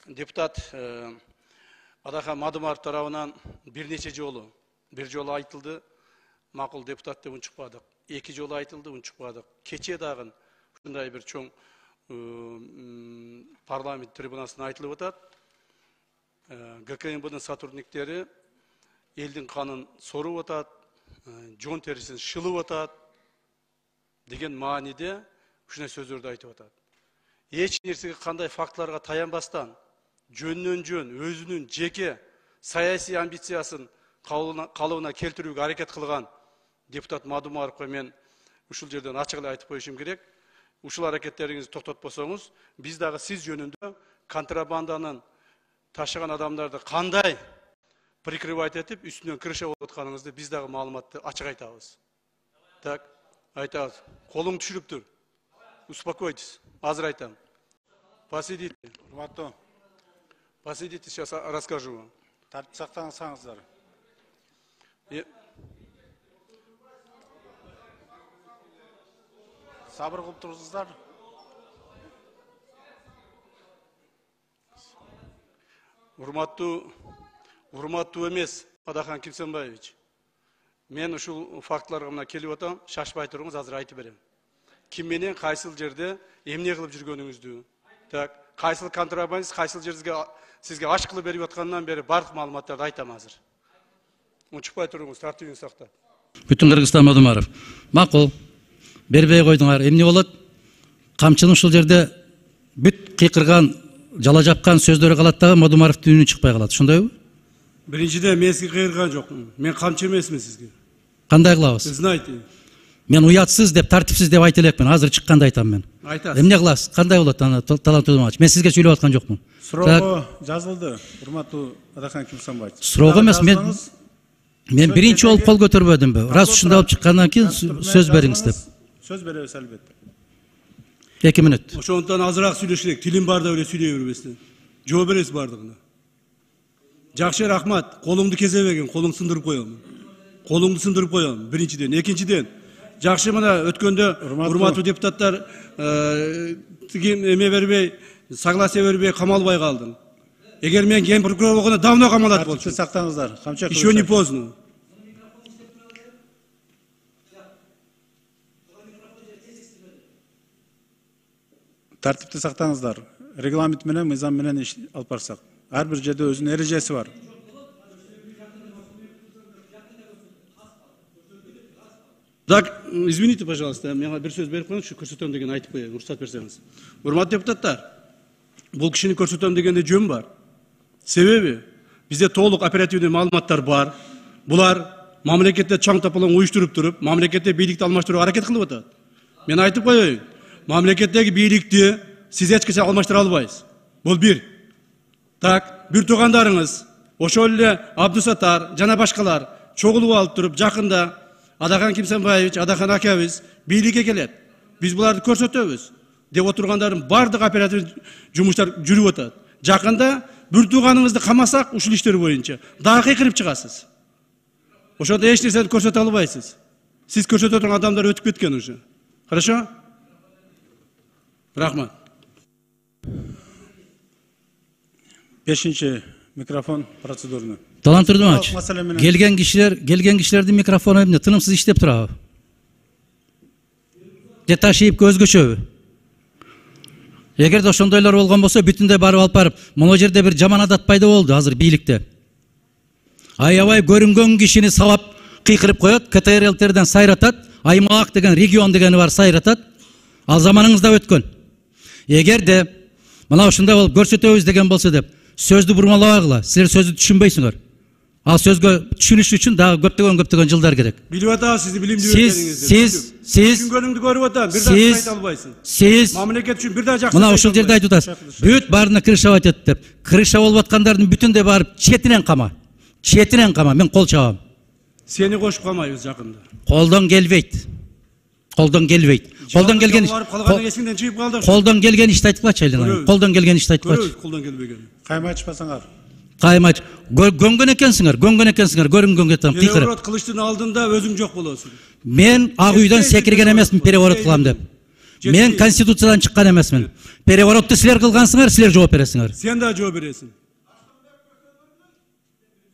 Депутат Адахан Мадумаров тарабынан бир нече жолу, бир жолу айтылды, макул депутат деп унчукпадык. Эки жолу айтылды, унчукпадык. Кече дагы ушундай бир чоң парламент трибунасына айтылып атат. ГКМБдын сотрудниктери элдин канын соруп атат, жон терисин шылып атат деген мааниде ушундай сөздөрдү айтып атат. Эч нерсеге кандай фактыларга таянбастан, жөннөн жөн өзүнүн жеке саясий амбициясын калыбына келтирүүгө аракет кылган депутат Мадумаровго мен ушул жерден ачык эле айтып коюшум керек. Ушул аракеттериңизди токтотпосоңуз, биз дагы сиз жөнүндө контрабанданын ташыган адамдарды кандай прикрывать этип, үстүнөн крыша болуп атканыңызды биз дагы маалыматты ачык айтабыз. Так, айтабыз. Колуң түшүрүп тур. Успокойтесь. Азыр айтам. Посидите. Посидите, сейчас расскажу вам. Тартип сактаңыздар. Сабыр кылып турсуздар. Урматтуу эмес Адахан Кимсенбаевич. Мен ушул фактыларга мына келип атам, шашпай туруңуз, азыр айтып берем. Ким менен кайсыл жерде эмне кылып жүргөнүңүздү, так, кайсыл контрабандист, кайсыл жерге сизге аш кылып берип аткандан бери бардык маалыматтарды айтам азыр. Унчукпай туруңуз, тартибиңизди сактап. Бүтүн Кыргызстан Мадумаров. Макул. Бербей койдуңар. Эмне болот? Камчынын ушул жерде бүт кыйкырган, жала жапкан сөздөрү калат дагы Мадумаровдун үнү чыкпай калат. Ошондойбу? Биринчиден мен сизге кыйкырган жокмун. Мен камчы эмесмин сизге. Кандай кылабыз? Знайте. Мен уятсыз деп, тартипсиз деп айта элекмин. Азыр чыкканда айтам мен. Айтасыз. Эмне кыласыз? Кандай болот аны талант өдөмөч? Мен сизге сүйлөп аткан жокмун. Суроого жазылды, урматтуу Адахан Кимсенбаевич. Суроого эмес, мен биринчи болуп кол көтөрбөдүмбү. Раз ушундай болуп чыккандан кийин сөз бериңиз деп. Сөз беребиз албетте. 2 мүнөт. Ошондон азыраак сүйлөш керек. Тилим барда эле сүйлөй бербестен. Жооп бересиз бардыгына. Жакшы, рахмат. Колуңду кезебеген, колуңду сындырып коем. Колуңду сындырып коем. Биринчиден, экинчиден. Жакшы, мына өткөндө урматтуу депутаттар эме бербей, согласие бербей камалбай калдың. Эгер мен ген прокурор болгондо давно камалат болчу. Сактаңыздар. Камчак. Еще не поздно. Тартипти сактаңыздар. Регламент менен, мыйзам менен иш алып барсак. Ар бир жерде өзүнүн эрежеси бар. Так, извините, пожалуйста, мага бир сөз берип коюңузчу, көрсөтөм деген айтып коеюн, уруксат берсеңиз. Урматтуу депутаттар, бул кишини көрсөтөм дегенде жөн бар. Себеби бизде толук оперативдүү маалыматтар бар. Булар мамлекетте чаң тапалаң уюштуруп туруп, мамлекетте бийликти алмаштырууга аракет кылып атат. Мен айтып коеюн, мамлекеттеги бийликти сиз эч качан алмаштыра албайсыз. Бул бир. Так, бир туугандарыңыз, ошол эле Абдусаттар жана башкалар чогулуп алып туруп, жакында Адахан Кимсенбаевич, Адахан акабыз бийликке келет. Биз буларды көрсөтөбүз деп отургандардын бардык оператив жумуштар жүрүп атат. Жакында бир тууганыңызды камасак ушул иштер боюнча дагы кыйкырып чыгасыз. Ошондо эч нерсени көрсөтө албайсыз. Сиз көрсөтө турган адамдар өтүп кеткен уже. Хорошо? Рахмат. 5-чи микрофон процедурный. Талант Турдумович, келген кишилердин микрофону эмне тынымсыз иштеп турабы? Же ташыйып өзгөчөбү? Эгерде ошондойлор болгон болсо, бүтүндөй барып алып барып, могу жерде бир жаман адат пайда болду азыр бийликте. Аябай көрүнгөн кишини салап кыйкырып коет, КТРЛтерден сайратат, аймак деген, регион дегени бар сайратат. Ал заманыңызда өткөн. Эгерде мына ушундай болуп көрсөтөбүз деген болсо деп, сөздү бурмалабагыла, силер сөздү түшүнбөйсүңөр. Ал сөзгө түшүнүш үчүн дагы көптөгөн жылдар керек. Билип атабыз сизди билимдүү экениңизди. Сиз түшүнгөнүңдү көрүп атам, бир дагы айта албайсың. Сиз мамлекет үчүн бир дагы жакшы. Мына ушул жерде айтып атасыз. Бүт баарына крышавать этип деп. Крыша болуп аткандардын бүтүндөй барып четинен кама. Четинен кама, мен кол чабам. Сени кошуп камайбыз жакында. Колдон келбейт. Колдон келбейт. Колдон келген ишти айтып калчы. Колдон келген ишти айтып калчы. Колдон келбеген. Кайма ачпасаңар. Каймач, гөнгөн экенсиңер, көрүнгөнгө там кыйкырып. Переворот кылыштын алдында өзүң жок болосуң. Мен ак үйдөн секирген эмесмин переворот кылам деп. Мен конституциядан чыккан эмесмин. Переворотты силер кылгансыңар, силер жооп бересиңер. Сен да жооп бересиң.